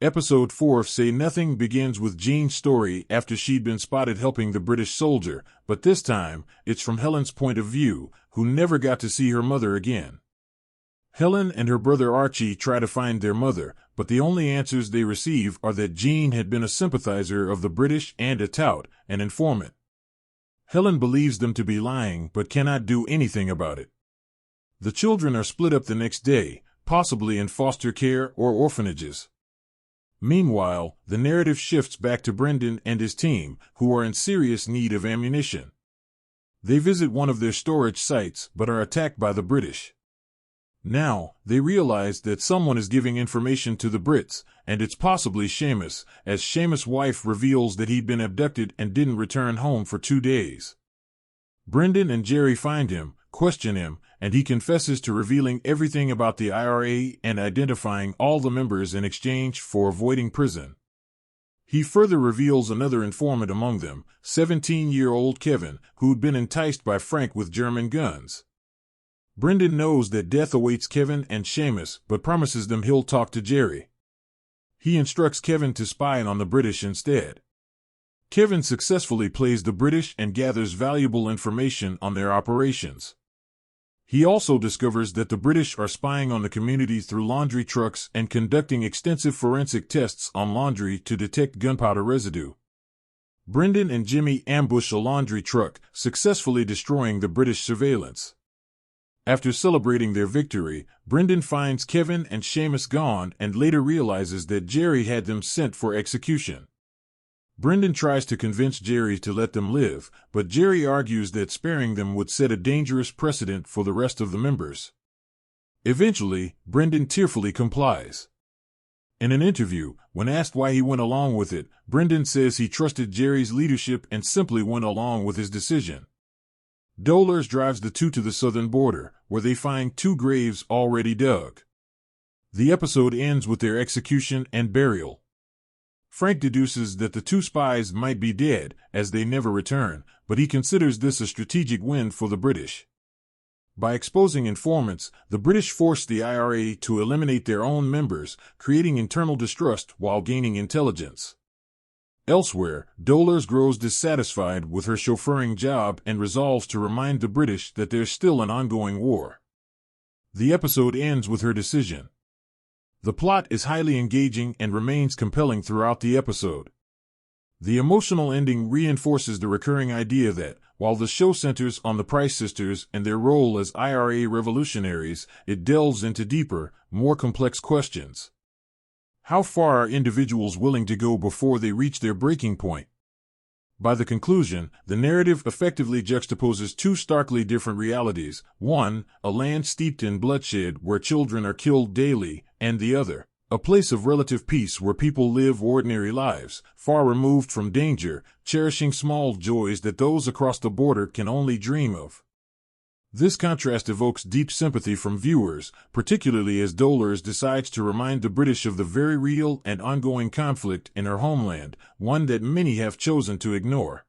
Episode 4 of Say Nothing begins with Jean's story after she'd been spotted helping the British soldier, but this time, it's from Helen's point of view, who never got to see her mother again. Helen and her brother Archie try to find their mother, but the only answers they receive are that Jean had been a sympathizer of the British and a tout, an informant. Helen believes them to be lying but cannot do anything about it. The children are split up the next day, possibly in foster care or orphanages. Meanwhile, the narrative shifts back to Brendan and his team, who are in serious need of ammunition. They visit one of their storage sites but are attacked by the British. Now, they realize that someone is giving information to the Brits, and it's possibly Seamus, as Seamus' wife reveals that he'd been abducted and didn't return home for 2 days. Brendan and Jerry find him, question him, and he confesses to revealing everything about the IRA and identifying all the members in exchange for avoiding prison. He further reveals another informant among them, 17-year-old Kevin, who'd been enticed by Frank with German guns. Brendan knows that death awaits Kevin and Seamus, but promises them he'll talk to Jerry. He instructs Kevin to spy on the British instead. Kevin successfully plays the British and gathers valuable information on their operations. He also discovers that the British are spying on the community through laundry trucks and conducting extensive forensic tests on laundry to detect gunpowder residue. Brendan and Jimmy ambush a laundry truck, successfully destroying the British surveillance. After celebrating their victory, Brendan finds Kevin and Seamus gone and later realizes that Jerry had them sent for execution. Brendan tries to convince Jerry to let them live, but Jerry argues that sparing them would set a dangerous precedent for the rest of the members. Eventually, Brendan tearfully complies. In an interview, when asked why he went along with it, Brendan says he trusted Jerry's leadership and simply went along with his decision. Dolores drives the two to the southern border, where they find 2 graves already dug. The episode ends with their execution and burial. Frank deduces that the 2 spies might be dead, as they never return, but he considers this a strategic win for the British. By exposing informants, the British force the IRA to eliminate their own members, creating internal distrust while gaining intelligence. Elsewhere, Dolores grows dissatisfied with her chauffeuring job and resolves to remind the British that there's still an ongoing war. The episode ends with her decision. The plot is highly engaging and remains compelling throughout the episode. The emotional ending reinforces the recurring idea that, while the show centers on the Price sisters and their role as IRA revolutionaries, it delves into deeper, more complex questions. How far are individuals willing to go before they reach their breaking point? By the conclusion, the narrative effectively juxtaposes 2 starkly different realities: one, a land steeped in bloodshed where children are killed daily, and the other, a place of relative peace where people live ordinary lives, far removed from danger, cherishing small joys that those across the border can only dream of. This contrast evokes deep sympathy from viewers, particularly as Dolores decides to remind the British of the very real and ongoing conflict in her homeland, one that many have chosen to ignore.